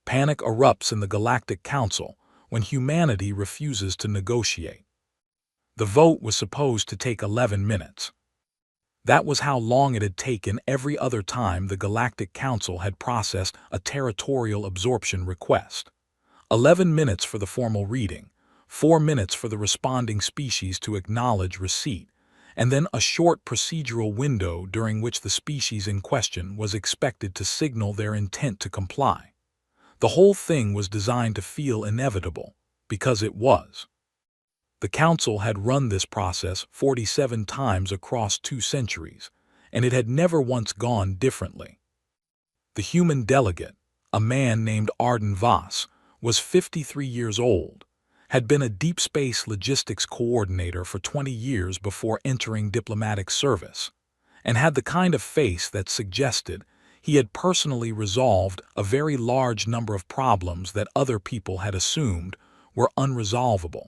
Panic erupts in the Galactic Council when humanity refuses to negotiate. The vote was supposed to take 11 minutes. That was how long it had taken every other time the Galactic Council had processed a territorial absorption request. 11 minutes for the formal reading, 4 minutes for the responding species to acknowledge receipt, and then a short procedural window during which the species in question was expected to signal their intent to comply. The whole thing was designed to feel inevitable, because it was. The Council had run this process 47 times across 2 centuries, and it had never once gone differently. The human delegate, a man named Arden Voss, was 53 years old, had been a deep space logistics coordinator for 20 years before entering diplomatic service, and had the kind of face that suggested he had personally resolved a very large number of problems that other people had assumed were unresolvable.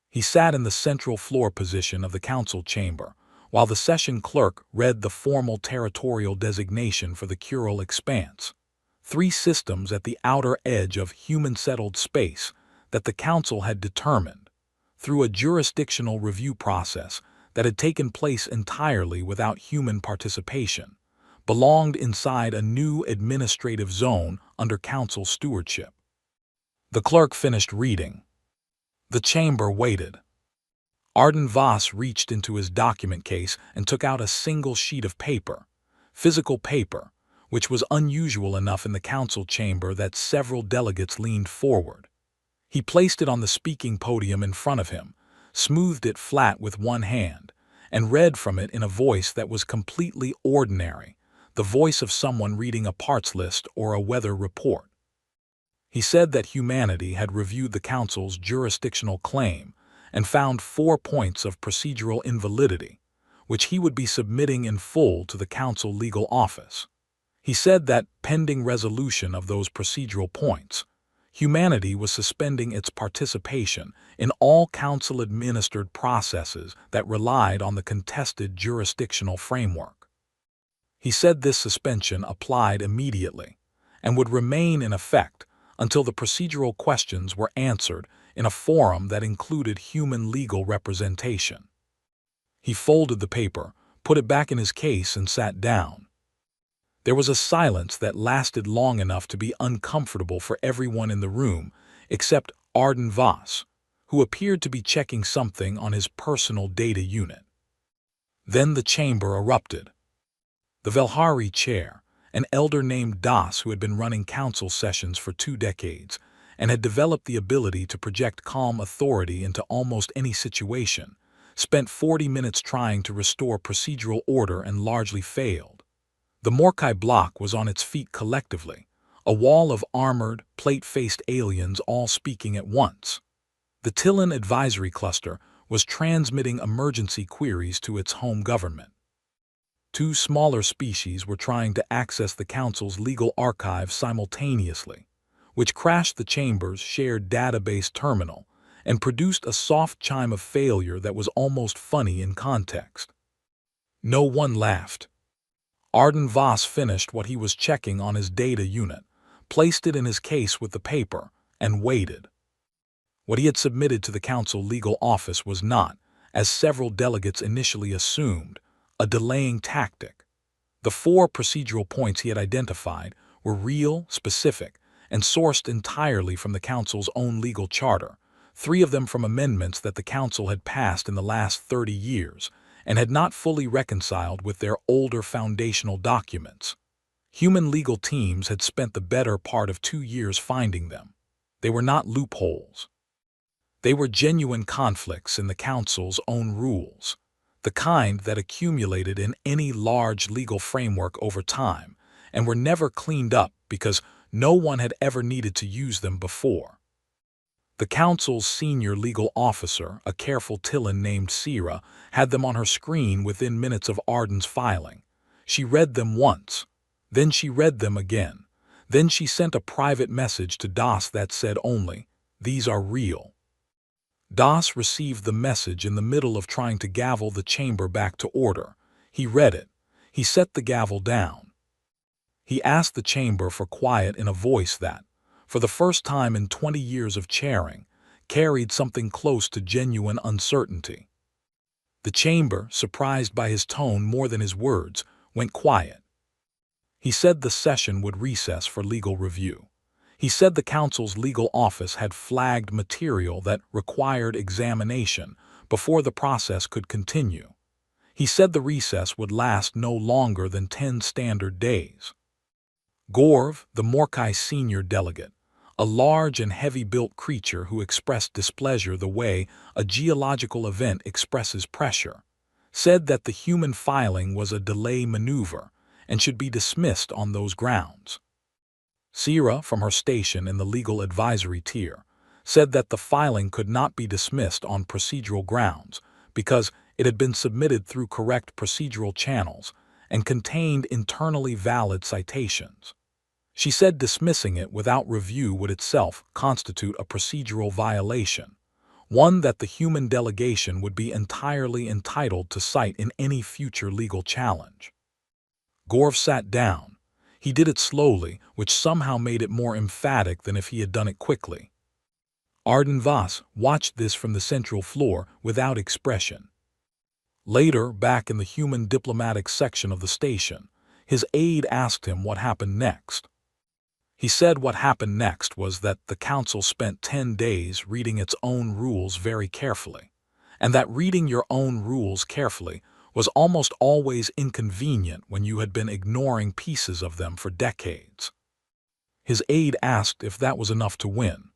He sat in the central floor position of the council chamber, while the session clerk read the formal territorial designation for the Cural Expanse, 3 systems at the outer edge of human-settled space that the council had determined, through a jurisdictional review process that had taken place entirely without human participation, belonged inside a new administrative zone under council stewardship. The clerk finished reading. The chamber waited. Arden Voss reached into his document case and took out a single sheet of paper, physical paper, which was unusual enough in the council chamber that several delegates leaned forward. He placed it on the speaking podium in front of him, smoothed it flat with one hand, and read from it in a voice that was completely ordinary, the voice of someone reading a parts list or a weather report. He said that humanity had reviewed the Council's jurisdictional claim and found 4 points of procedural invalidity, which he would be submitting in full to the Council legal office. He said that, pending resolution of those procedural points, humanity was suspending its participation in all Council-administered processes that relied on the contested jurisdictional framework. He said this suspension applied immediately and would remain in effect until the procedural questions were answered in a forum that included human legal representation. He folded the paper, put it back in his case, and sat down. There was a silence that lasted long enough to be uncomfortable for everyone in the room except Arden Voss, who appeared to be checking something on his personal data unit. Then the chamber erupted. The Velhari chair, an elder named Das who had been running council sessions for 2 decades and had developed the ability to project calm authority into almost any situation, spent 40 minutes trying to restore procedural order and largely failed. The Morkai block was on its feet collectively, a wall of armored, plate-faced aliens all speaking at once. The Tillan Advisory Cluster was transmitting emergency queries to its home government. 2 smaller species were trying to access the Council's legal archive simultaneously, which crashed the chamber's shared database terminal and produced a soft chime of failure that was almost funny in context. No one laughed. Arden Voss finished what he was checking on his data unit, placed it in his case with the paper, and waited. What he had submitted to the Council legal office was not, as several delegates initially assumed, a delaying tactic. The 4 procedural points he had identified were real, specific, and sourced entirely from the Council's own legal charter, 3 of them from amendments that the Council had passed in the last 30 years and had not fully reconciled with their older foundational documents. Human legal teams had spent the better part of 2 years finding them. They were not loopholes. They were genuine conflicts in the Council's own rules, the kind that accumulated in any large legal framework over time and were never cleaned up because no one had ever needed to use them before. The Council's senior legal officer, a careful Tillan named Sira, had them on her screen within minutes of Arden's filing. She read them once, then she read them again, then she sent a private message to Das that said only, "These are real." Das received the message in the middle of trying to gavel the chamber back to order. He read it. He set the gavel down. He asked the chamber for quiet in a voice that, for the first time in 20 years of chairing, carried something close to genuine uncertainty. The chamber, surprised by his tone more than his words, went quiet. He said the session would recess for legal review. He said the council's legal office had flagged material that required examination before the process could continue. He said the recess would last no longer than 10 standard days. Gorv, the Morkai senior delegate, a large and heavy-built creature who expressed displeasure the way a geological event expresses pressure, said that the human filing was a delay maneuver and should be dismissed on those grounds. Sira, from her station in the legal advisory tier, said that the filing could not be dismissed on procedural grounds because it had been submitted through correct procedural channels and contained internally valid citations. She said dismissing it without review would itself constitute a procedural violation, one that the human delegation would be entirely entitled to cite in any future legal challenge. Gorv sat down. He did it slowly, which somehow made it more emphatic than if he had done it quickly. Arden Vos watched this from the central floor without expression. Later, back in the human diplomatic section of the station, his aide asked him what happened next. He said what happened next was that the council spent 10 days reading its own rules very carefully, and that reading your own rules carefully was almost always inconvenient when you had been ignoring pieces of them for decades. His aide asked if that was enough to win.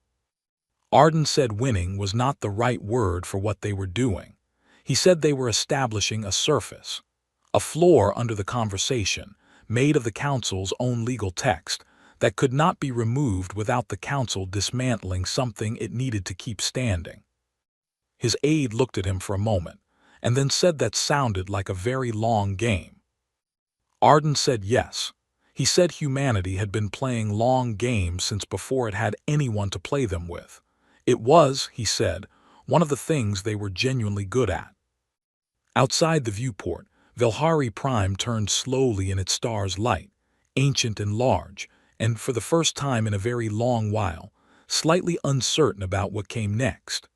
Arden said winning was not the right word for what they were doing. He said they were establishing a surface, a floor under the conversation, made of the council's own legal text, that could not be removed without the council dismantling something it needed to keep standing. His aide looked at him for a moment, and then said that sounded like a very long game. Arden said yes. He said humanity had been playing long games since before it had anyone to play them with. It was, he said, one of the things they were genuinely good at. Outside the viewport, Velhari Prime turned slowly in its star's light, ancient and large, and for the first time in a very long while, slightly uncertain about what came next.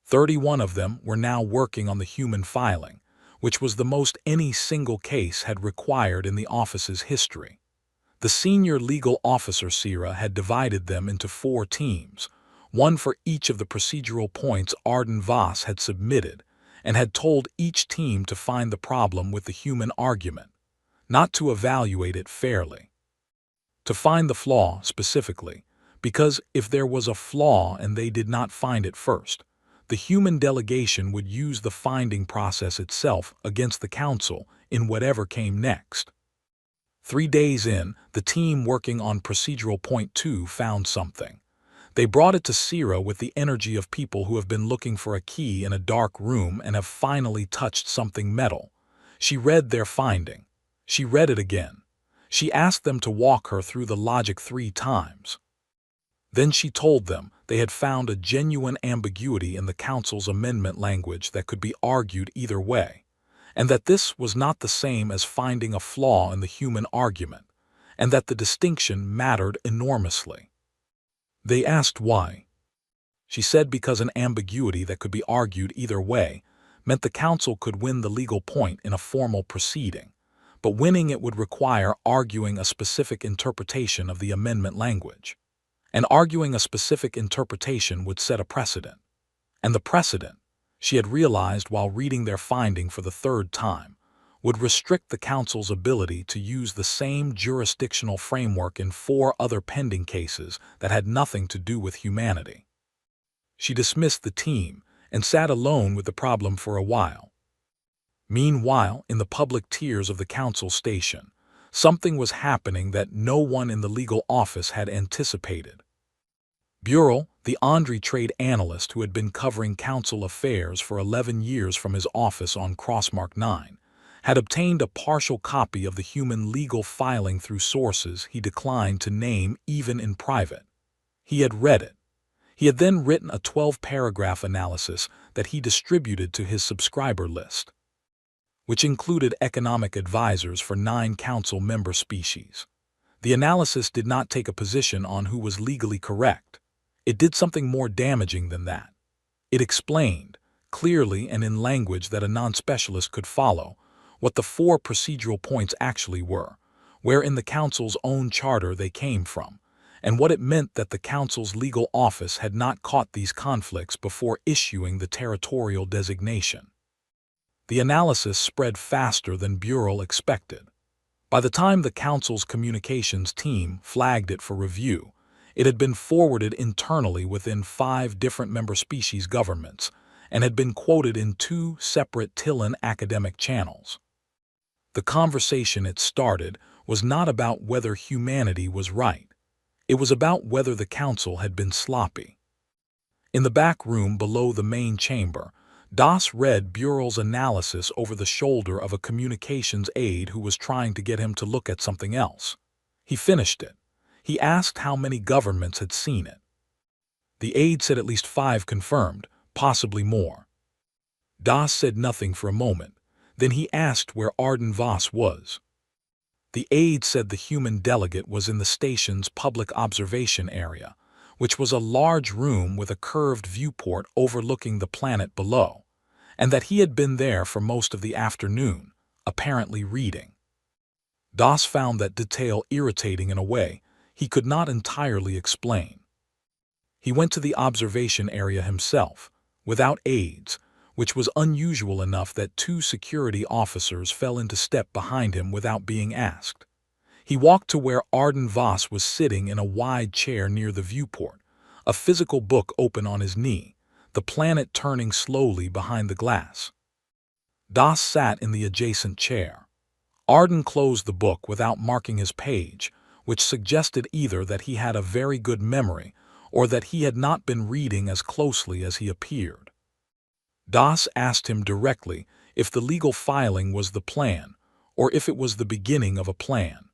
31 of them were now working on the human filing, which was the most any single case had required in the office's history. The senior legal officer Sira had divided them into 4 teams, one for each of the procedural points Arden Vos had submitted, and had told each team to find the problem with the human argument, not to evaluate it fairly. To find the flaw specifically, because if there was a flaw and they did not find it first, the human delegation would use the finding process itself against the council in whatever came next. 3 days in, the team working on procedural point 2 found something. They brought it to Sira with the energy of people who have been looking for a key in a dark room and have finally touched something metal. She read their finding. She read it again. She asked them to walk her through the logic 3 times. Then she told them they had found a genuine ambiguity in the council's amendment language that could be argued either way, and that this was not the same as finding a flaw in the human argument, and that the distinction mattered enormously. They asked why. She said because an ambiguity that could be argued either way meant the council could win the legal point in a formal proceeding, but winning it would require arguing a specific interpretation of the amendment language. And arguing a specific interpretation would set a precedent. And the precedent, she had realized while reading their finding for the 3rd time, would restrict the council's ability to use the same jurisdictional framework in 4 other pending cases that had nothing to do with humanity. She dismissed the team and sat alone with the problem for a while. Meanwhile, in the public tiers of the council station, something was happening that no one in the legal office had anticipated. Burrell, the Andre trade analyst who had been covering council affairs for 11 years from his office on Crossmark 9, had obtained a partial copy of the human legal filing through sources he declined to name even in private. He had read it. He had then written a 12-paragraph analysis that he distributed to his subscriber list, which included economic advisors for 9 council member species. The analysis did not take a position on who was legally correct. It did something more damaging than that. It explained, clearly and in language that a non-specialist could follow, what the 4 procedural points actually were, where in the Council's own charter they came from, and what it meant that the Council's legal office had not caught these conflicts before issuing the territorial designation. The analysis spread faster than Burrell expected. By the time the Council's communications team flagged it for review, it had been forwarded internally within 5 different member species governments and had been quoted in 2 separate Tillen academic channels. The conversation it started was not about whether humanity was right. It was about whether the Council had been sloppy. In the back room below the main chamber, Das read Burrell's analysis over the shoulder of a communications aide who was trying to get him to look at something else. He finished it. He asked how many governments had seen it. The aide said at least 5 confirmed, possibly more. Das said nothing for a moment. Then he asked where Arden Voss was. The aide said the human delegate was in the station's public observation area, which was a large room with a curved viewport overlooking the planet below, and that he had been there for most of the afternoon, apparently reading. Das found that detail irritating in a way he could not entirely explain. He went to the observation area himself, without aides, which was unusual enough that 2 security officers fell into step behind him without being asked. He walked to where Arden Voss was sitting in a wide chair near the viewport, a physical book open on his knee, the planet turning slowly behind the glass. Das sat in the adjacent chair. Arden closed the book without marking his page, which suggested either that he had a very good memory or that he had not been reading as closely as he appeared. Das asked him directly if the legal filing was the plan or if it was the beginning of a plan.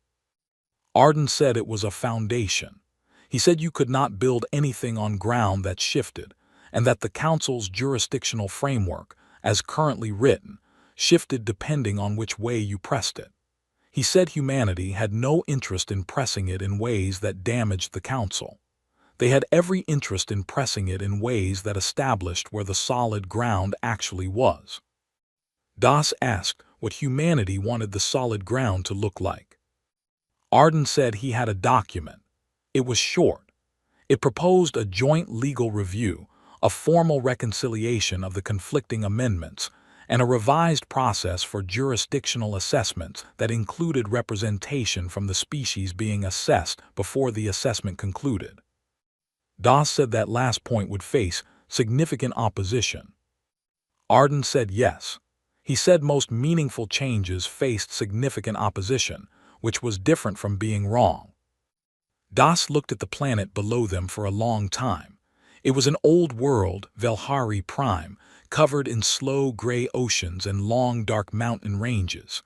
Arden said it was a foundation. He said you could not build anything on ground that shifted, and that the Council's jurisdictional framework, as currently written, shifted depending on which way you pressed it. He said humanity had no interest in pressing it in ways that damaged the Council. They had every interest in pressing it in ways that established where the solid ground actually was. Das asked what humanity wanted the solid ground to look like. Arden said he had a document. It was short. It proposed a joint legal review, a formal reconciliation of the conflicting amendments, and a revised process for jurisdictional assessments that included representation from the species being assessed before the assessment concluded. Das said that last point would face significant opposition. Arden said yes. He said most meaningful changes faced significant opposition, which was different from being wrong. Das looked at the planet below them for a long time. It was an old world, Velhari Prime, covered in slow gray oceans and long dark mountain ranges.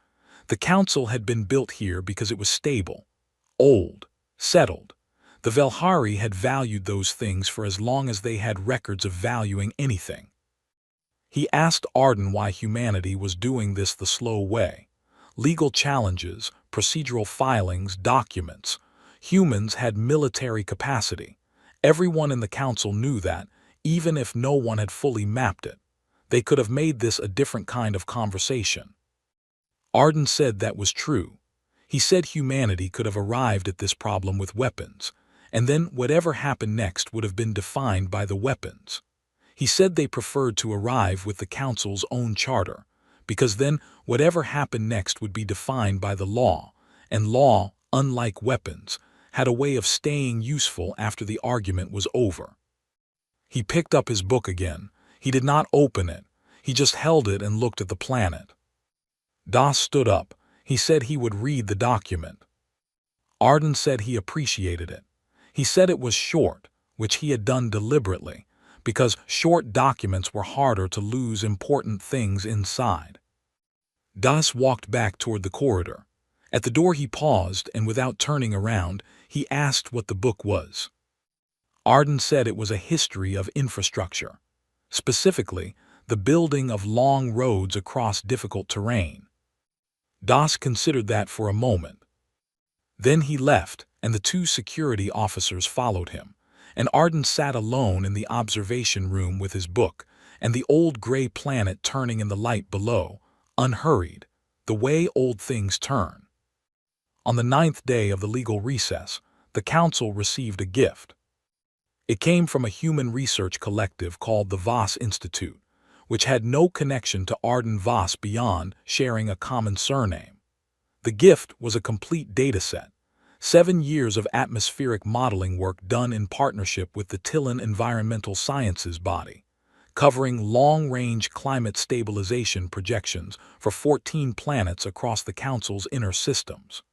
The Council had been built here because it was stable, old, settled. The Velhari had valued those things for as long as they had records of valuing anything. He asked Arden why humanity was doing this the slow way. Legal challenges, procedural filings, documents. Humans had military capacity. Everyone in the Council knew that, even if no one had fully mapped it. They could have made this a different kind of conversation. Arden said that was true. He said humanity could have arrived at this problem with weapons, and then whatever happened next would have been defined by the weapons. He said they preferred to arrive with the Council's own charter, because then whatever happened next would be defined by the law, and law, unlike weapons, had a way of staying useful after the argument was over. He picked up his book again. He did not open it. He just held it and looked at the planet. Das stood up. He said he would read the document. Arden said he appreciated it. He said it was short, which he had done deliberately, because short documents were harder to lose important things inside. Das walked back toward the corridor. At the door he paused, and without turning around, he asked what the book was. Arden said it was a history of infrastructure. Specifically, the building of long roads across difficult terrain. Das considered that for a moment. Then he left, and the two security officers followed him, and Arden sat alone in the observation room with his book, and the old gray planet turning in the light below, unhurried, the way old things turn. On the 9th day of the legal recess, the council received a gift. It came from a human research collective called the Voss Institute, which had no connection to Arden Voss beyond sharing a common surname. The gift was a complete dataset, 7 years of atmospheric modeling work done in partnership with the Tillin Environmental Sciences body, covering long-range climate stabilization projections for 14 planets across the Council's inner systems.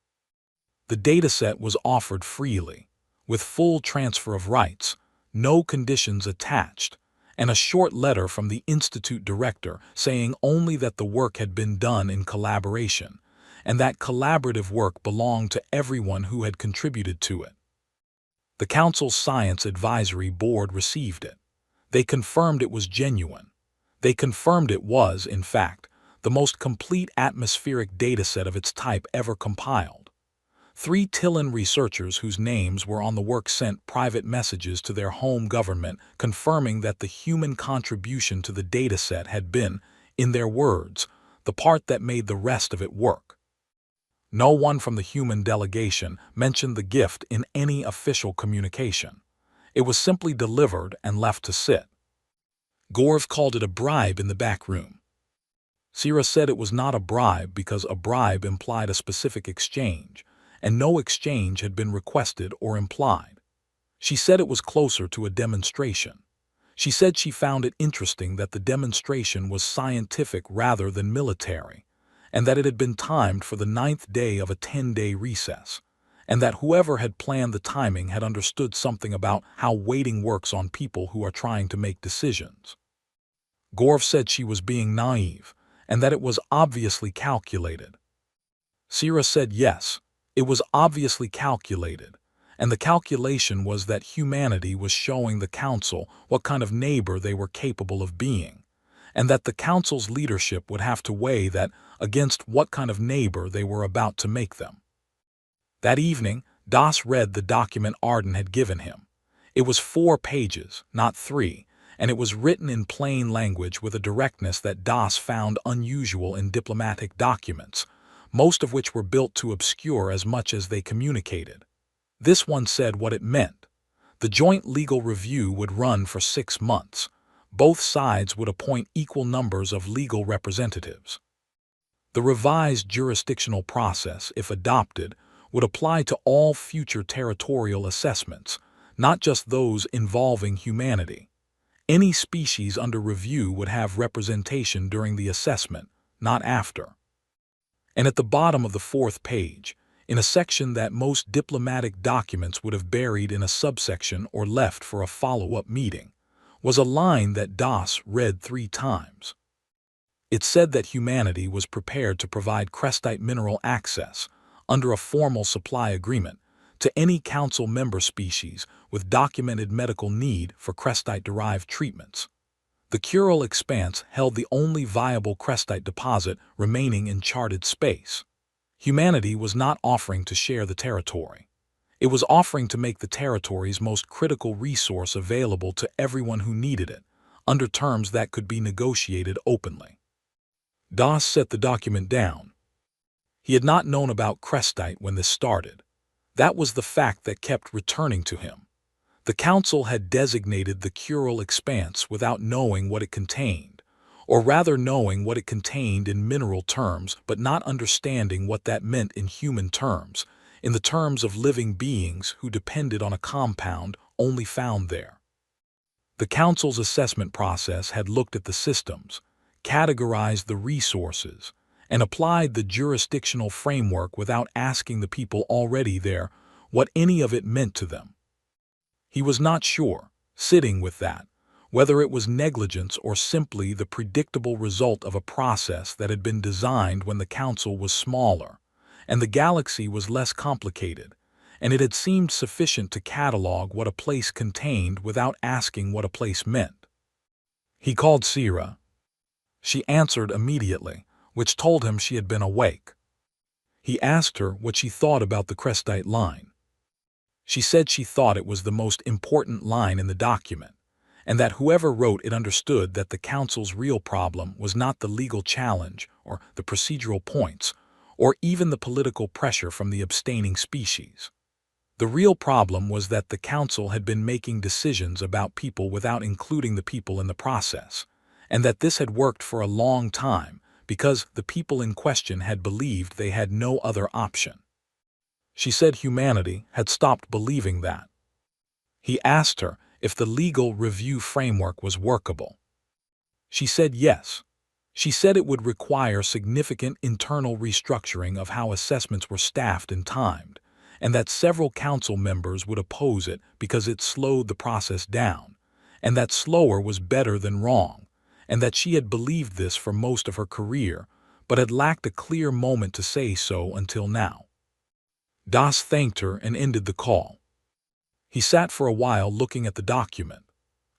The dataset was offered freely, with full transfer of rights, no conditions attached, and a short letter from the Institute director saying only that the work had been done in collaboration, and that collaborative work belonged to everyone who had contributed to it. The Council's Science Advisory Board received it. They confirmed it was genuine. They confirmed it was, in fact, the most complete atmospheric dataset of its type ever compiled. 3 Tillin researchers whose names were on the work sent private messages to their home government confirming that the human contribution to the dataset had been, in their words, the part that made the rest of it work. No one from the human delegation mentioned the gift in any official communication. It was simply delivered and left to sit. Gorv called it a bribe in the back room. Sira said it was not a bribe because a bribe implied a specific exchange, and no exchange had been requested or implied. She said it was closer to a demonstration. She said she found it interesting that the demonstration was scientific rather than military, and that it had been timed for the 9th day of a 10-day recess, and that whoever had planned the timing had understood something about how waiting works on people who are trying to make decisions. Gorv said she was being naive, and that it was obviously calculated. Sira said yes, it was obviously calculated, and the calculation was that humanity was showing the Council what kind of neighbor they were capable of being, and that the Council's leadership would have to weigh that against what kind of neighbor they were about to make them. That evening, Das read the document Arden had given him. It was 4 pages, not 3, and it was written in plain language with a directness that Das found unusual in diplomatic documents, most of which were built to obscure as much as they communicated. This one said what it meant. The joint legal review would run for 6 months. Both sides would appoint equal numbers of legal representatives. The revised jurisdictional process, if adopted, would apply to all future territorial assessments, not just those involving humanity. Any species under review would have representation during the assessment, not after. And at the bottom of the 4th page, in a section that most diplomatic documents would have buried in a subsection or left for a follow-up meeting, was a line that Das read 3 times. It said that humanity was prepared to provide crestite mineral access, under a formal supply agreement, to any Council member species with documented medical need for crestite-derived treatments. The Kural Expanse held the only viable crestite deposit remaining in charted space. Humanity was not offering to share the territory. It was offering to make the territory's most critical resource available to everyone who needed it, under terms that could be negotiated openly. Das set the document down. He had not known about crestite when this started. That was the fact that kept returning to him. The Council had designated the Kural Expanse without knowing what it contained, or rather knowing what it contained in mineral terms but not understanding what that meant in human terms, in the terms of living beings who depended on a compound only found there. The Council's assessment process had looked at the systems, categorized the resources, and applied the jurisdictional framework without asking the people already there what any of it meant to them. He was not sure, sitting with that, whether it was negligence or simply the predictable result of a process that had been designed when the Council was smaller, and the galaxy was less complicated, and it had seemed sufficient to catalog what a place contained without asking what a place meant. He called Sira. She answered immediately, which told him she had been awake. He asked her what she thought about the Crestite line. She said she thought it was the most important line in the document, and that whoever wrote it understood that the Council's real problem was not the legal challenge or the procedural points, or even the political pressure from the abstaining species. The real problem was that the Council had been making decisions about people without including the people in the process, and that this had worked for a long time because the people in question had believed they had no other option. She said humanity had stopped believing that. He asked her if the legal review framework was workable. She said yes. She said it would require significant internal restructuring of how assessments were staffed and timed, and that several council members would oppose it because it slowed the process down, and that slower was better than wrong, and that she had believed this for most of her career, but had lacked a clear moment to say so until now. Das thanked her and ended the call. He sat for a while looking at the document.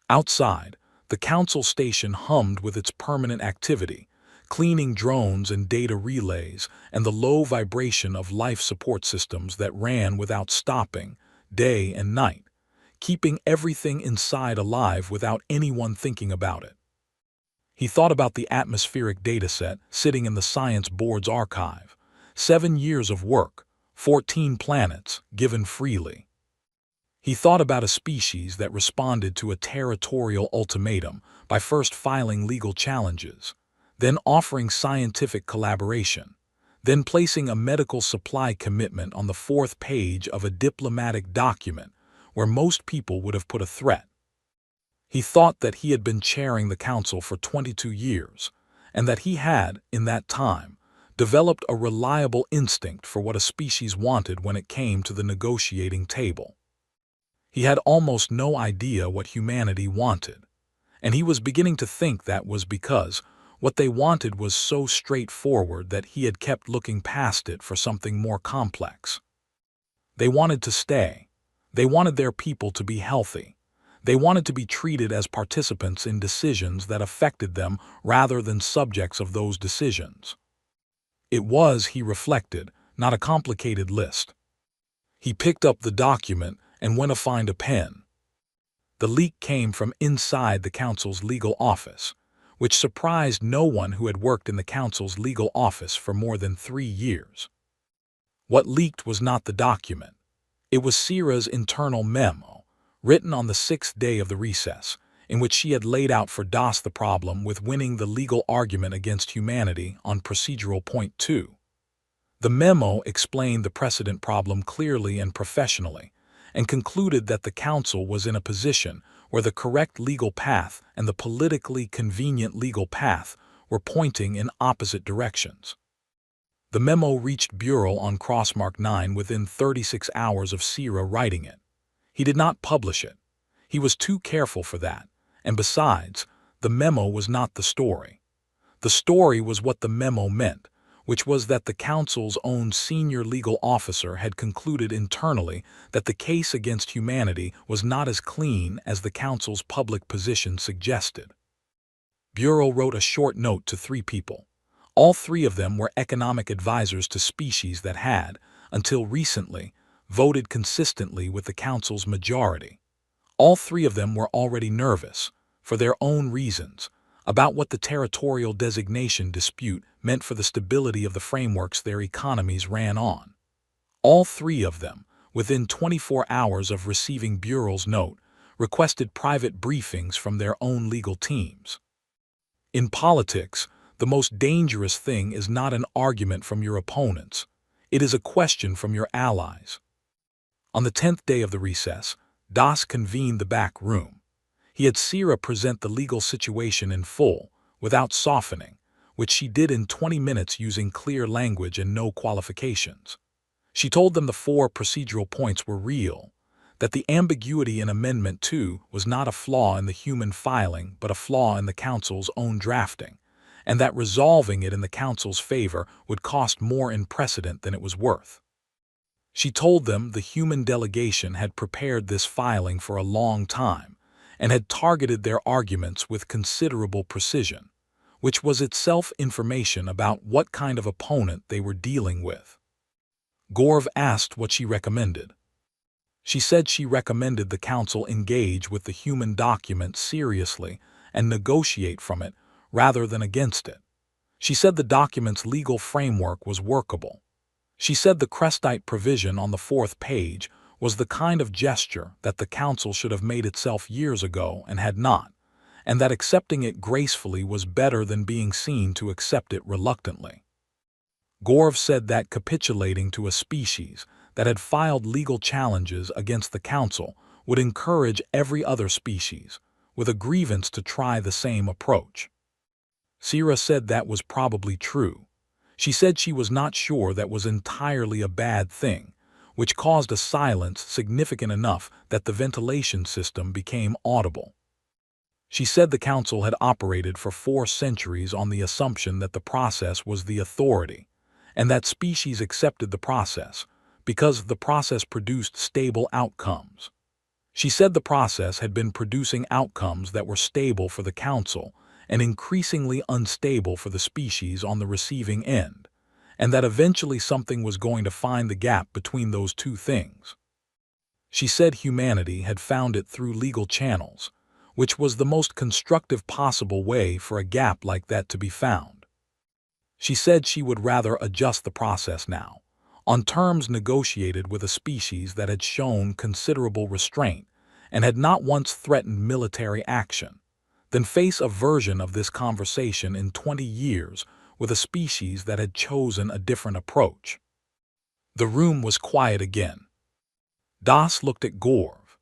Outside, the council station hummed with its permanent activity, cleaning drones and data relays, and the low vibration of life support systems that ran without stopping, day and night, keeping everything inside alive without anyone thinking about it. He thought about the atmospheric dataset sitting in the Science Board's archive. 7 years of work, 14 planets, given freely. He thought about a species that responded to a territorial ultimatum by first filing legal challenges, then offering scientific collaboration, then placing a medical supply commitment on the 4th page of a diplomatic document where most people would have put a threat. He thought that he had been chairing the council for 22 years, and that he had, in that time, developed a reliable instinct for what a species wanted when it came to the negotiating table. He had almost no idea what humanity wanted, and he was beginning to think that was because what they wanted was so straightforward that he had kept looking past it for something more complex. They wanted to stay. They wanted their people to be healthy. They wanted to be treated as participants in decisions that affected them rather than subjects of those decisions. It was, he reflected, not a complicated list. He picked up the document and went to find a pen. The leak came from inside the council's legal office, which surprised no one who had worked in the council's legal office for more than 3 years. What leaked was not the document. It was Sierra's internal memo, written on the 6th day of the recess, in which she had laid out for Das the problem with winning the legal argument against humanity on procedural point 2. The memo explained the precedent problem clearly and professionally, and concluded that the council was in a position where the correct legal path and the politically convenient legal path were pointing in opposite directions. The memo reached Bureau on Crossmark 9 within 36 hours of Sierra writing it. He did not publish it. He was too careful for that, and besides, the memo was not the story. The story was what the memo meant, which was that the council's own senior legal officer had concluded internally that the case against humanity was not as clean as the council's public position suggested. Bureau wrote a short note to 3 people. All 3 of them were economic advisors to species that had, until recently, voted consistently with the council's majority. All 3 of them were already nervous, for their own reasons, about what the territorial designation dispute meant for the stability of the frameworks their economies ran on. All 3 of them, within 24 hours of receiving Bureau's note, requested private briefings from their own legal teams. In politics, the most dangerous thing is not an argument from your opponents. It is a question from your allies. On the 10th day of the recess, Das convened the back room. He had Sierra present the legal situation in full, without softening, which she did in 20 minutes using clear language and no qualifications. She told them the 4 procedural points were real, that the ambiguity in Amendment 2 was not a flaw in the human filing but a flaw in the Council's own drafting, and that resolving it in the Council's favor would cost more in precedent than it was worth. She told them the human delegation had prepared this filing for a long time, and had targeted their arguments with considerable precision, which was itself information about what kind of opponent they were dealing with. Gorv asked what she recommended. She said she recommended the council engage with the human document seriously and negotiate from it rather than against it. She said the document's legal framework was workable. She said the Crestite provision on the 4th page was the kind of gesture that the council should have made itself years ago and had not, and that accepting it gracefully was better than being seen to accept it reluctantly. Gorv said that capitulating to a species that had filed legal challenges against the council would encourage every other species with a grievance to try the same approach. Sira said that was probably true. She said she was not sure that was entirely a bad thing, which caused a silence significant enough that the ventilation system became audible. She said the council had operated for 4 centuries on the assumption that the process was the authority, and that species accepted the process because the process produced stable outcomes. She said the process had been producing outcomes that were stable for the council and increasingly unstable for the species on the receiving end, and that eventually something was going to find the gap between those two things. She said humanity had found it through legal channels, which was the most constructive possible way for a gap like that to be found. She said she would rather adjust the process now, on terms negotiated with a species that had shown considerable restraint and had not once threatened military action, than face a version of this conversation in 20 years with a species that had chosen a different approach. The room was quiet again. Das looked at Gorv.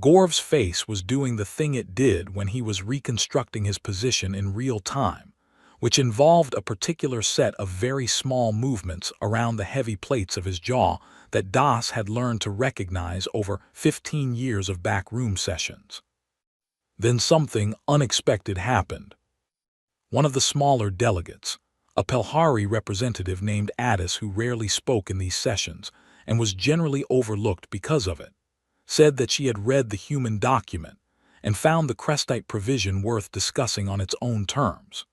Gorv's face was doing the thing it did when he was reconstructing his position in real time, which involved a particular set of very small movements around the heavy plates of his jaw that Das had learned to recognize over 15 years of backroom sessions. Then something unexpected happened. One of the smaller delegates, a Pelhari representative named Addis who rarely spoke in these sessions and was generally overlooked because of it, said that she had read the human document and found the Crestite provision worth discussing on its own terms.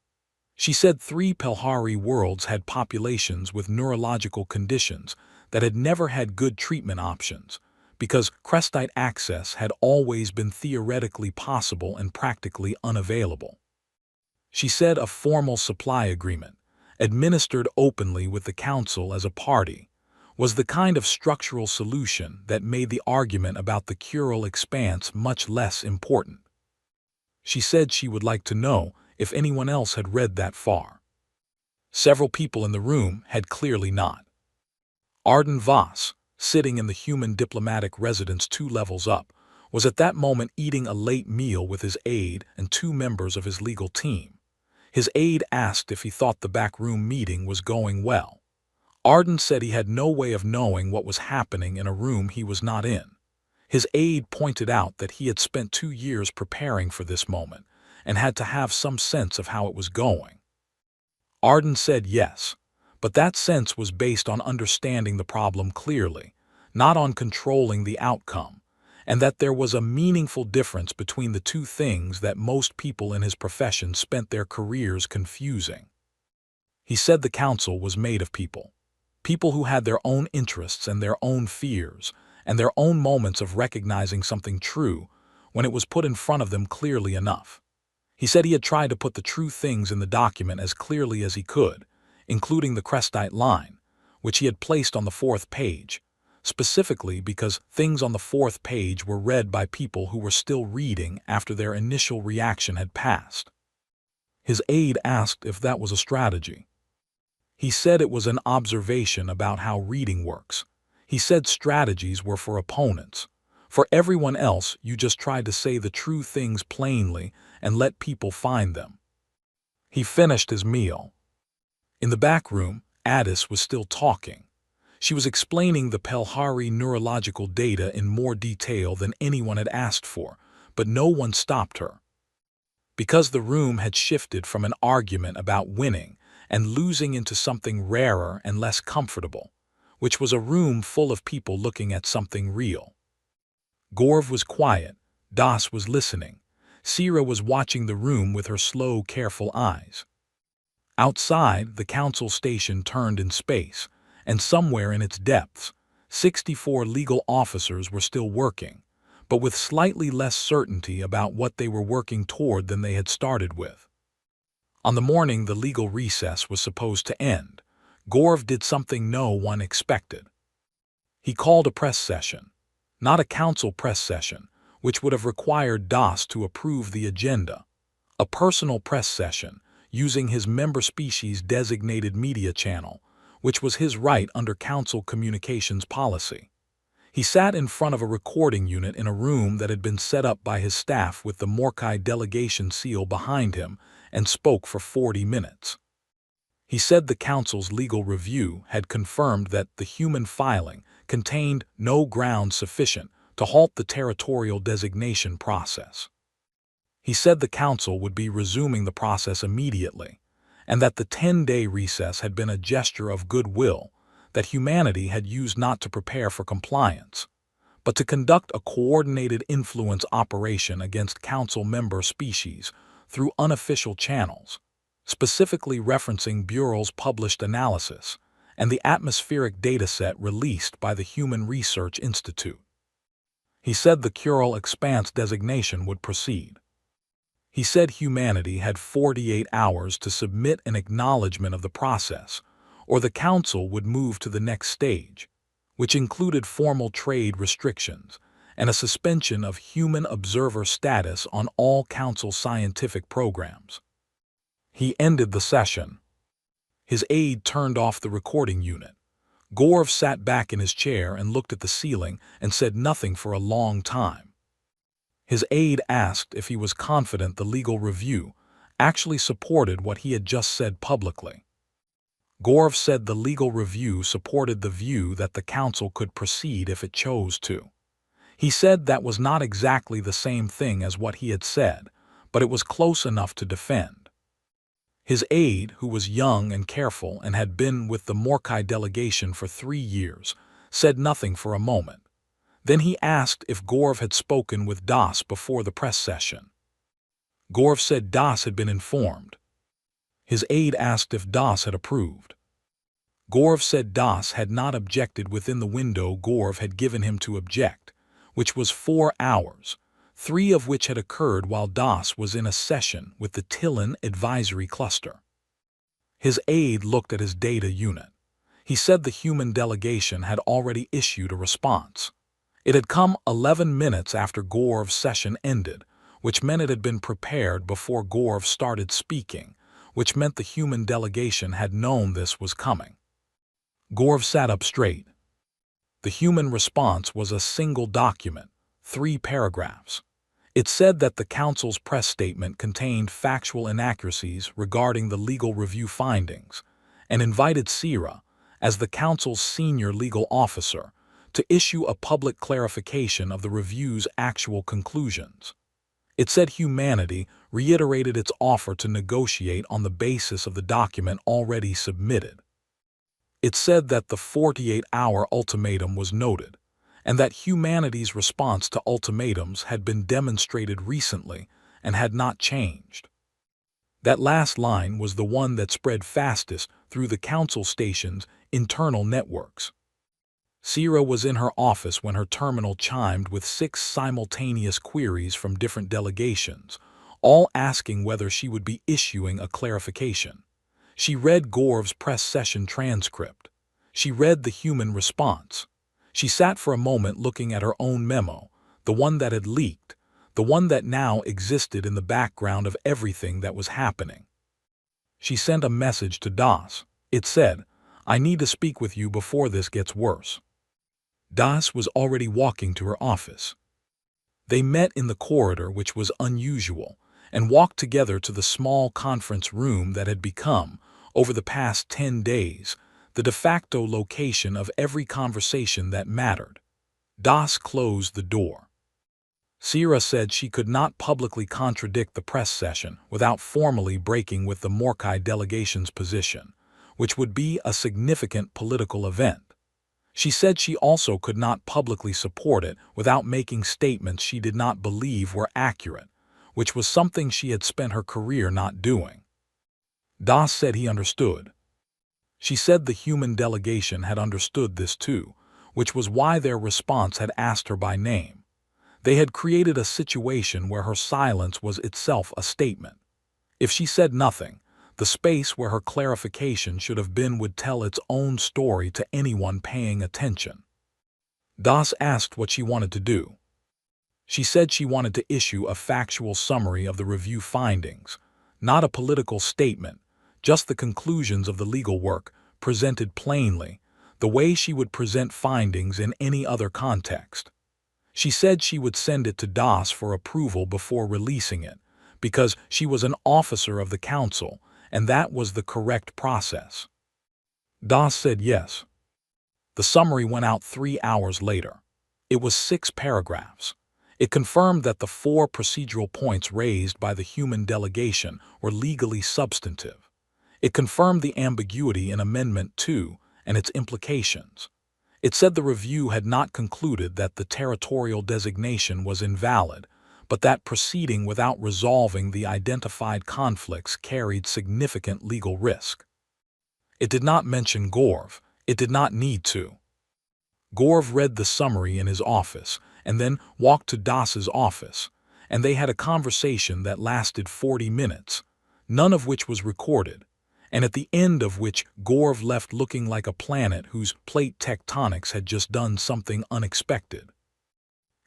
She said 3 Pelhari worlds had populations with neurological conditions that had never had good treatment options, because Crestite access had always been theoretically possible and practically unavailable. She said a formal supply agreement, administered openly with the council as a party, was the kind of structural solution that made the argument about the cural expanse much less important. She said she would like to know if anyone else had read that far. Several people in the room had clearly not. Arden Voss, sitting in the human diplomatic residence 2 levels up, was at that moment eating a late meal with his aide and 2 members of his legal team. His aide asked if he thought the backroom meeting was going well. Arden said he had no way of knowing what was happening in a room he was not in. His aide pointed out that he had spent 2 years preparing for this moment and had to have some sense of how it was going. Arden said yes, but that sense was based on understanding the problem clearly, not on controlling the outcome, and that there was a meaningful difference between the two things that most people in his profession spent their careers confusing. He said the council was made of people who had their own interests and their own fears, and their own moments of recognizing something true when it was put in front of them clearly enough. He said he had tried to put the true things in the document as clearly as he could, including the Crestite line, which he had placed on the 4th page, specifically because things on the 4th page were read by people who were still reading after their initial reaction had passed. His aide asked if that was a strategy. He said it was an observation about how reading works. He said strategies were for opponents. For everyone else, you just tried to say the true things plainly and let people find them. He finished his meal. In the back room, Addis was still talking. She was explaining the Pelhari neurological data in more detail than anyone had asked for, but no one stopped her. Because the room had shifted from an argument about winning and losing into something rarer and less comfortable, which was a room full of people looking at something real. Gorv was quiet, Das was listening. Sira was watching the room with her slow, careful eyes. Outside, the council station turned in space, and somewhere in its depths, 64 legal officers were still working, but with slightly less certainty about what they were working toward than they had started with. On the morning the legal recess was supposed to end, Gorv did something no one expected. He called a press session, not a council press session, which would have required Das to approve the agenda, a personal press session using his member species' designated media channel, which was his right under council communications policy. He sat in front of a recording unit in a room that had been set up by his staff with the Morkai delegation seal behind him and spoke for 40 minutes. He said the council's legal review had confirmed that the human filing contained no grounds sufficient to halt the territorial designation process. He said the council would be resuming the process immediately, and that the 10-day recess had been a gesture of goodwill that humanity had used not to prepare for compliance, but to conduct a coordinated influence operation against council member species through unofficial channels, specifically referencing Bureau's published analysis and the atmospheric dataset released by the Human Research Institute. He said the Cural Expanse designation would proceed. He said humanity had 48 hours to submit an acknowledgement of the process, or the Council would move to the next stage, which included formal trade restrictions and a suspension of human observer status on all Council scientific programs. He ended the session. His aide turned off the recording unit. Gorv sat back in his chair and looked at the ceiling and said nothing for a long time. His aide asked if he was confident the legal review actually supported what he had just said publicly. Gorv said the legal review supported the view that the council could proceed if it chose to. He said that was not exactly the same thing as what he had said, but it was close enough to defend. His aide, who was young and careful and had been with the Morkai delegation for 3 years, said nothing for a moment. Then he asked if Gorv had spoken with Das before the press session. Gorv said Das had been informed. His aide asked if Das had approved. Gorv said Das had not objected within the window Gorv had given him to object, which was 4 hours, 3 of which had occurred while Das was in a session with the Tillen Advisory Cluster. His aide looked at his data unit. He said the human delegation had already issued a response. It had come 11 minutes after Gorv's session ended, which meant it had been prepared before Gorv started speaking, which meant the human delegation had known this was coming. Gorv sat up straight. The human response was a single document, 3 paragraphs. It said that the Council's press statement contained factual inaccuracies regarding the legal review findings, and invited Sira, as the Council's senior legal officer, to issue a public clarification of the review's actual conclusions. It said humanity reiterated its offer to negotiate on the basis of the document already submitted. It said that the 48-hour ultimatum was noted, and that humanity's response to ultimatums had been demonstrated recently and had not changed. That last line was the one that spread fastest through the Council station's internal networks. Sira was in her office when her terminal chimed with 6 simultaneous queries from different delegations, all asking whether she would be issuing a clarification. She read Gorv's press session transcript. She read the human response. She sat for a moment looking at her own memo, the one that had leaked, the one that now existed in the background of everything that was happening. She sent a message to Das. It said, "I need to speak with you before this gets worse." Das was already walking to her office. They met in the corridor, which was unusual, and walked together to the small conference room that had become, over the past 10 days, the de facto location of every conversation that mattered. Das closed the door. Sira said she could not publicly contradict the press session without formally breaking with the Morkai delegation's position, which would be a significant political event. She said she also could not publicly support it without making statements she did not believe were accurate, which was something she had spent her career not doing. Das said he understood. She said the human delegation had understood this too, which was why their response had asked her by name. They had created a situation where her silence was itself a statement. If she said nothing, the space where her clarification should have been would tell its own story to anyone paying attention. Das asked what she wanted to do. She said she wanted to issue a factual summary of the review findings, not a political statement, just the conclusions of the legal work, presented plainly, the way she would present findings in any other context. She said she would send it to Das for approval before releasing it, because she was an officer of the council, and that was the correct process. Das said yes. The summary went out 3 hours later. It was 6 paragraphs. It confirmed that the 4 procedural points raised by the human delegation were legally substantive. It confirmed the ambiguity in Amendment 2 and its implications. It said the review had not concluded that the territorial designation was invalid, but that proceeding without resolving the identified conflicts carried significant legal risk. It did not mention Gorv. It did not need to. Gorv read the summary in his office and then walked to Das's office, and they had a conversation that lasted 40 minutes, none of which was recorded, and at the end of which Gorv left looking like a planet whose plate tectonics had just done something unexpected.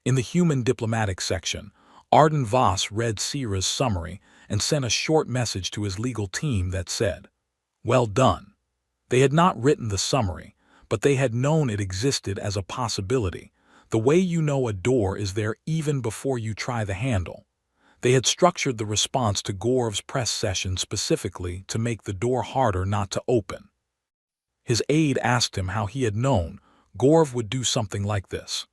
In the human diplomatic section, Arden Voss read Sira's summary and sent a short message to his legal team that said, "Well done." They had not written the summary, but they had known it existed as a possibility, the way you know a door is there even before you try the handle. They had structured the response to Gorv's press session specifically to make the door harder not to open. His aide asked him how he had known Gorv would do something like this.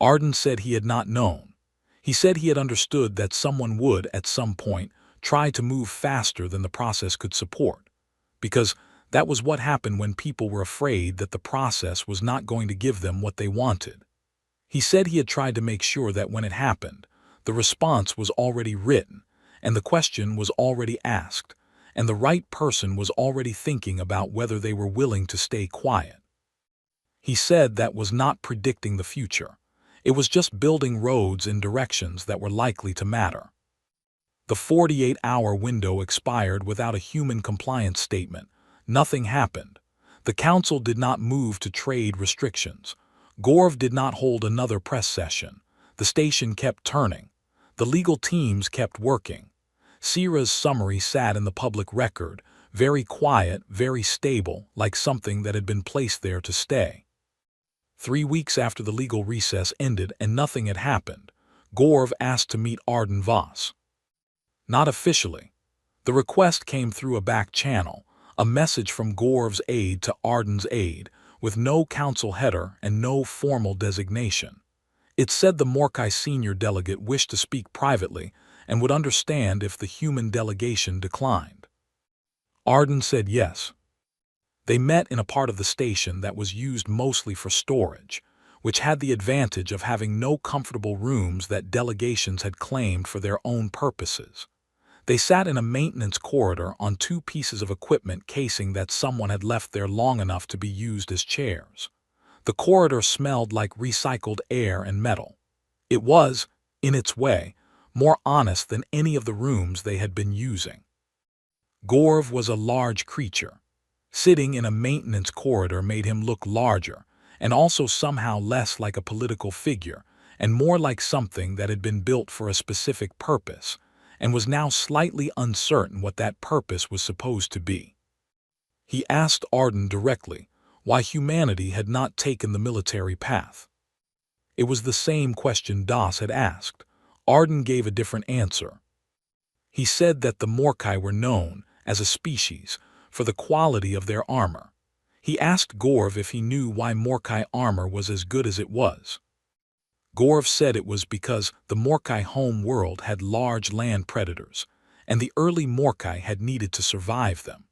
Arden said he had not known. He said he had understood that someone would, at some point, try to move faster than the process could support, because that was what happened when people were afraid that the process was not going to give them what they wanted. He said he had tried to make sure that when it happened, the response was already written, and the question was already asked, and the right person was already thinking about whether they were willing to stay quiet. He said that was not predicting the future. It was just building roads in directions that were likely to matter. The 48-hour window expired without a human compliance statement. Nothing happened. The council did not move to trade restrictions. Gorv did not hold another press session. The station kept turning. The legal teams kept working. Sira's summary sat in the public record, very quiet, very stable, like something that had been placed there to stay. 3 weeks after the legal recess ended and nothing had happened, Gorv asked to meet Arden Voss. Not officially. The request came through a back channel, a message from Gorv's aide to Arden's aide, with no council header and no formal designation. It said the Morkai senior delegate wished to speak privately and would understand if the human delegation declined. Arden said yes. They met in a part of the station that was used mostly for storage, which had the advantage of having no comfortable rooms that delegations had claimed for their own purposes. They sat in a maintenance corridor on 2 pieces of equipment casing that someone had left there long enough to be used as chairs. The corridor smelled like recycled air and metal. It was, in its way, more honest than any of the rooms they had been using. Gorv was a large creature. Sitting in a maintenance corridor made him look larger, and also somehow less like a political figure, and more like something that had been built for a specific purpose, and was now slightly uncertain what that purpose was supposed to be. He asked Arden directly why humanity had not taken the military path. It was the same question Das had asked. Arden gave a different answer. He said that the Morkai were known, as a species, for the quality of their armor. He asked Gorv if he knew why Morkai armor was as good as it was. Gorv said it was because the Morkai home world had large land predators, and the early Morkai had needed to survive them.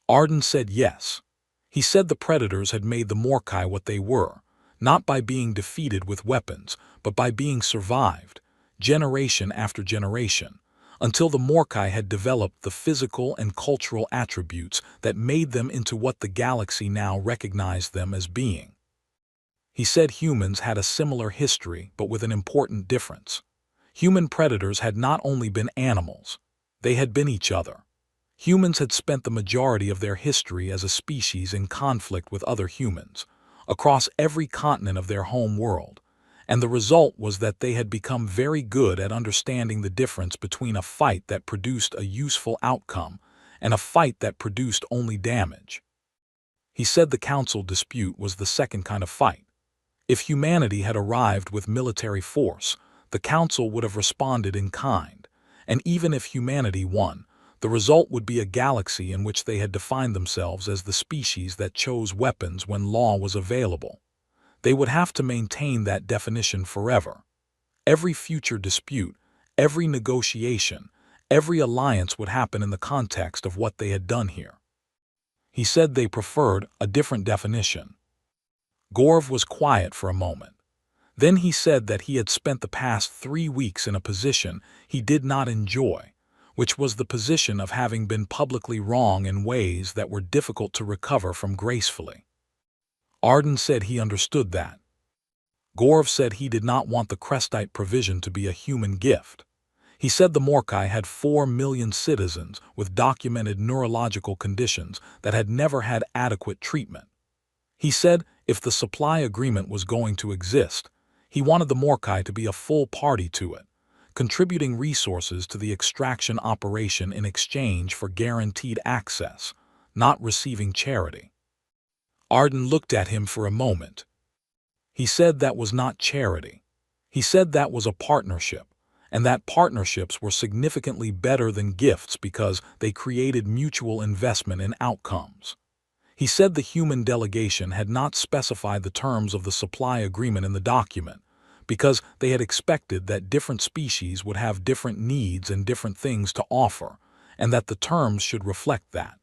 Arden said yes. He said the predators had made the Morkai what they were, not by being defeated with weapons, but by being survived, generation after generation, until the Morkai had developed the physical and cultural attributes that made them into what the galaxy now recognized them as being. He said humans had a similar history, but with an important difference. Human predators had not only been animals, they had been each other. Humans had spent the majority of their history as a species in conflict with other humans, across every continent of their home world, and the result was that they had become very good at understanding the difference between a fight that produced a useful outcome and a fight that produced only damage. He said the Council dispute was the second kind of fight. If humanity had arrived with military force, the Council would have responded in kind, and even if humanity won, the result would be a galaxy in which they had defined themselves as the species that chose weapons when law was available. They would have to maintain that definition forever. Every future dispute, every negotiation, every alliance would happen in the context of what they had done here. He said they preferred a different definition. Gorv was quiet for a moment. Then he said that he had spent the past 3 weeks in a position he did not enjoy, which was the position of having been publicly wrong in ways that were difficult to recover from gracefully. Arden said he understood that. Gorv said he did not want the Crestite provision to be a human gift. He said the Morkai had 4 million citizens with documented neurological conditions that had never had adequate treatment. He said if the supply agreement was going to exist, he wanted the Morkai to be a full party to it, contributing resources to the extraction operation in exchange for guaranteed access, not receiving charity. Arden looked at him for a moment. He said that was not charity. He said that was a partnership, and that partnerships were significantly better than gifts because they created mutual investment in outcomes. He said the human delegation had not specified the terms of the supply agreement in the document, because they had expected that different species would have different needs and different things to offer, and that the terms should reflect that.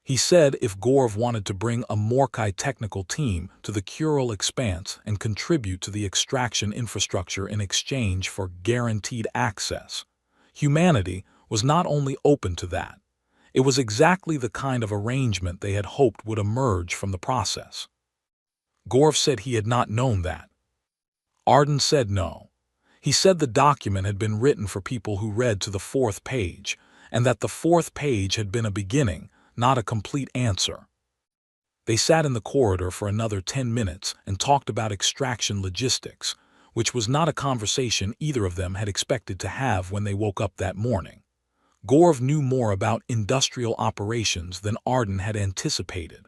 He said if Gorv wanted to bring a Morkai technical team to the Kural Expanse and contribute to the extraction infrastructure in exchange for guaranteed access, humanity was not only open to that, it was exactly the kind of arrangement they had hoped would emerge from the process. Gorv said he had not known that. Arden said no. He said the document had been written for people who read to the 4th page, and that the 4th page had been a beginning, not a complete answer. They sat in the corridor for another 10 minutes and talked about extraction logistics, which was not a conversation either of them had expected to have when they woke up that morning. Gorv knew more about industrial operations than Arden had anticipated.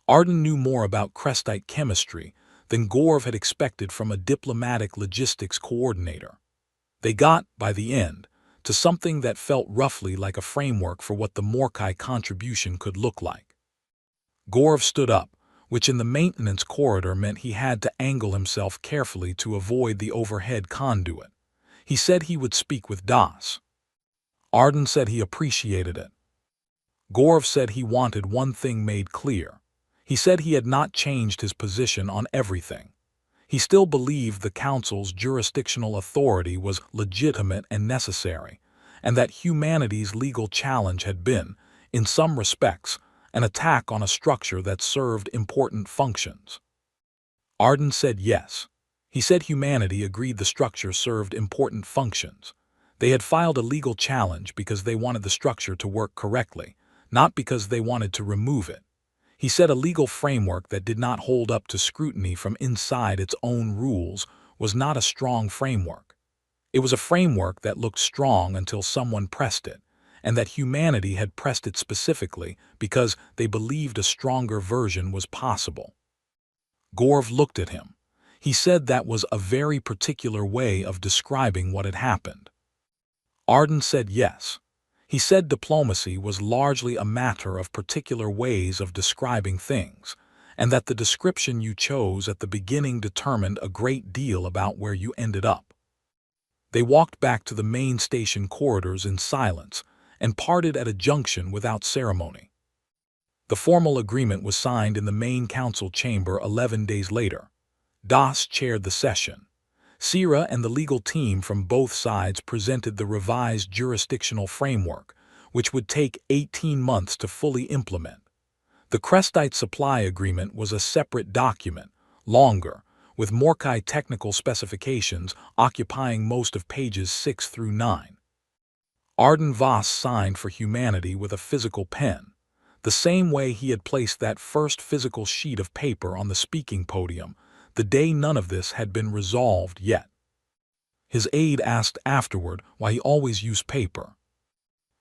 Arden knew more about Crestite chemistry than Gorv had expected from a diplomatic logistics coordinator. They got, by the end, to something that felt roughly like a framework for what the Morkai contribution could look like. Gorv stood up, which in the maintenance corridor meant he had to angle himself carefully to avoid the overhead conduit. He said he would speak with Das. Arden said he appreciated it. Gorv said he wanted one thing made clear. He said he had not changed his position on everything. He still believed the Council's jurisdictional authority was legitimate and necessary, and that humanity's legal challenge had been, in some respects, an attack on a structure that served important functions. Arden said yes. He said humanity agreed the structure served important functions. They had filed a legal challenge because they wanted the structure to work correctly, not because they wanted to remove it. He said a legal framework that did not hold up to scrutiny from inside its own rules was not a strong framework. It was a framework that looked strong until someone pressed it, and that humanity had pressed it specifically because they believed a stronger version was possible. Gorv looked at him. He said that was a very particular way of describing what had happened. Arden said yes. He said diplomacy was largely a matter of particular ways of describing things, and that the description you chose at the beginning determined a great deal about where you ended up. They walked back to the main station corridors in silence and parted at a junction without ceremony. The formal agreement was signed in the main council chamber 11 days later. Das chaired the session. Sierra and the legal team from both sides presented the revised jurisdictional framework, which would take 18 months to fully implement. The Crestite supply agreement was a separate document, longer, with Morkai technical specifications occupying most of pages 6 through 9. Arden Voss signed for humanity with a physical pen, the same way he had placed that first physical sheet of paper on the speaking podium, the day none of this had been resolved yet. His aide asked afterward why he always used paper.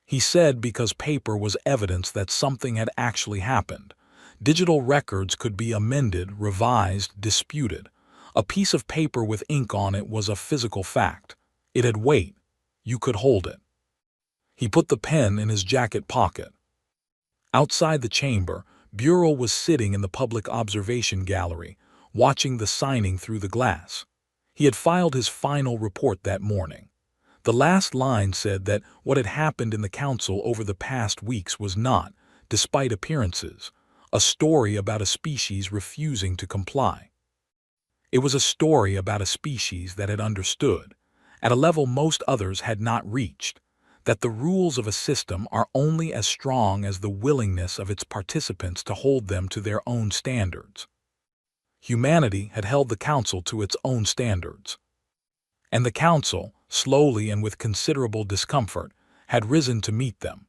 He said because paper was evidence that something had actually happened. Digital records could be amended, revised, disputed. A piece of paper with ink on it was a physical fact. It had weight. You could hold it. He put the pen in his jacket pocket. Outside the chamber, Bureau was sitting in the public observation gallery, watching the signing through the glass. He had filed his final report that morning. The last line said that what had happened in the council over the past weeks was not, despite appearances, a story about a species refusing to comply. It was a story about a species that had understood, at a level most others had not reached, that the rules of a system are only as strong as the willingness of its participants to hold them to their own standards. Humanity had held the council to its own standards. And the council, slowly and with considerable discomfort, had risen to meet them.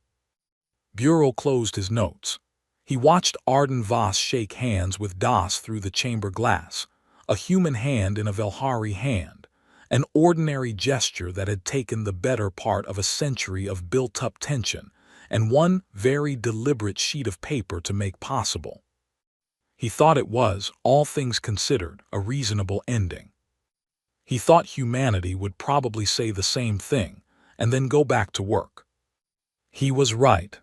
Bureau closed his notes. He watched Arden Voss shake hands with Das through the chamber glass, a human hand in a Velhari hand, an ordinary gesture that had taken the better part of a century of built-up tension and one very deliberate sheet of paper to make possible. He thought it was, all things considered, a reasonable ending. He thought humanity would probably say the same thing and then go back to work. He was right.